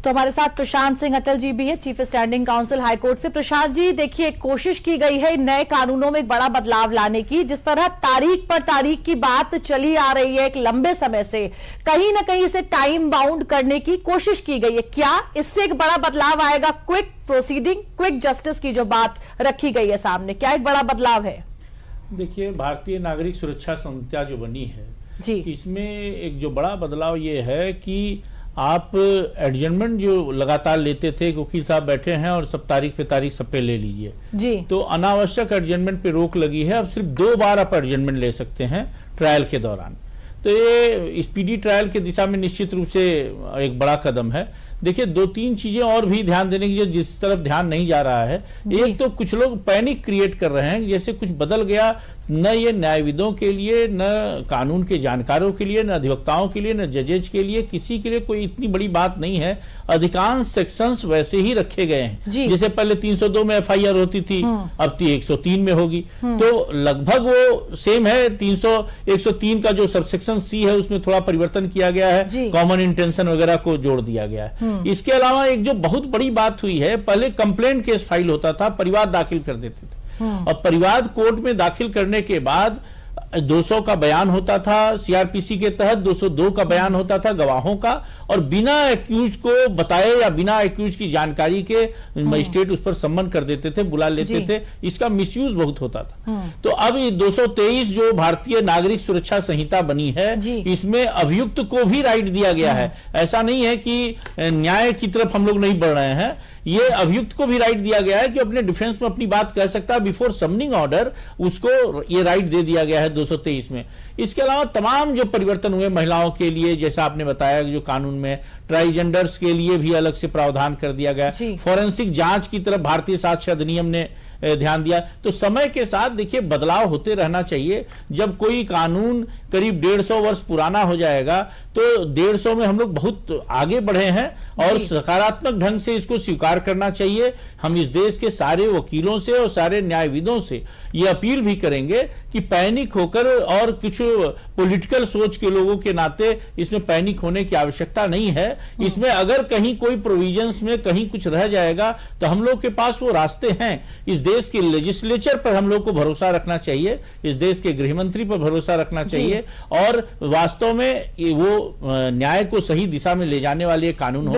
तो हमारे साथ प्रशांत सिंह अटल जी भी है, चीफ स्टैंडिंग काउंसिल हाईकोर्ट से। प्रशांत जी, देखिए, कोशिश की गई है नए कानूनों में एक बड़ा बदलाव लाने की। जिस तरह तारीख पर तारीख की बात चली आ रही है एक लंबे समय से, कहीं ना कहीं इसे टाइम बाउंड करने की कोशिश की गई है। क्या इससे एक बड़ा बदलाव आएगा? क्विक प्रोसीडिंग, क्विक जस्टिस की जो बात रखी गई है सामने, क्या एक बड़ा बदलाव है? देखिए, भारतीय नागरिक सुरक्षा संहिता जो बनी है जी, इसमें एक जो बड़ा बदलाव ये है कि आप एडजमेंट जो लगातार लेते थे, वकील साहब बैठे हैं और सब तारीख पे तारीख सब पे ले लीजिए जी, तो अनावश्यक एडजमेंट पे रोक लगी है। अब सिर्फ 2 बार आप एडजमेंट ले सकते हैं ट्रायल के दौरान। तो ये स्पीडी ट्रायल की दिशा में निश्चित रूप से एक बड़ा कदम है। देखिए, 2-3 चीजें और भी ध्यान देने की जो जिस तरफ ध्यान नहीं जा रहा है। एक तो कुछ लोग पैनिक क्रिएट कर रहे हैं, जैसे कुछ बदल गया। न ये न्यायविदों के लिए, न कानून के जानकारों के लिए, न अधिवक्ताओं के लिए, न जजेज के लिए, किसी के लिए कोई इतनी बड़ी बात नहीं है। अधिकांश सेक्शंस वैसे ही रखे गए हैं। जैसे पहले 302 में एफआईआर होती थी, अब 103 में होगी। तो लगभग वो सेम है। 103 का जो सबसेक्शन सी है उसमें थोड़ा परिवर्तन किया गया है, कॉमन इंटेंशन वगैरह को जोड़ दिया गया है। इसके अलावा एक जो बहुत बड़ी बात हुई है, पहले कंप्लेंट केस फाइल होता था, परिवाद दाखिल कर देते थे, और परिवाद कोर्ट में दाखिल करने के बाद 200 का बयान होता था सीआरपीसी के तहत, 202 का बयान होता था गवाहों का, और बिना एक्यूज को बताए या बिना एक्यूज की जानकारी के मजिस्ट्रेट उस पर सम्मन कर देते थे, बुला लेते थे। इसका मिसयूज बहुत होता था। तो अब 223 जो भारतीय नागरिक सुरक्षा संहिता बनी है, इसमें अभियुक्त को भी राइट दिया गया है। ऐसा नहीं है कि न्याय की तरफ हम लोग नहीं बढ़ रहे हैं, ये अभियुक्त को भी राइट दिया गया है कि अपने डिफेंस में अपनी बात कह सकता है बिफोर समनिंग ऑर्डर। उसको ये राइट दे दिया गया है 223 में। इसके अलावा तमाम जो परिवर्तन हुए महिलाओं के लिए, जैसा आपने बताया जो कानून में ट्रांसजेंडर्स के लिए भी अलग से प्रावधान कर दिया गया। फॉरेंसिक जांच की तरफ भारतीय साक्ष्य अधिनियम ने ध्यान दिया। तो समय के साथ देखिए बदलाव होते रहना चाहिए। जब कोई कानून करीब 150 वर्ष पुराना हो जाएगा तो 150 में हम लोग बहुत आगे बढ़े हैं और सकारात्मक ढंग से इसको स्वीकार करना चाहिए। हम इस देश के सारे वकीलों से और सारे न्यायविदों से ये अपील भी करेंगे कि पैनिक होकर, और कुछ पॉलिटिकल सोच के लोगों के नाते इसमें पैनिक होने की आवश्यकता नहीं है। इसमें अगर कहीं कोई प्रोविजंस में कहीं कुछ रह जाएगा तो हम लोग के पास वो रास्ते हैं। इस देश के लेजिस्लेचर पर हम लोग को भरोसा रखना चाहिए, इस देश के गृह मंत्री पर भरोसा रखना चाहिए, और वास्तव में वो न्याय को सही दिशा में ले जाने वाले कानून हो।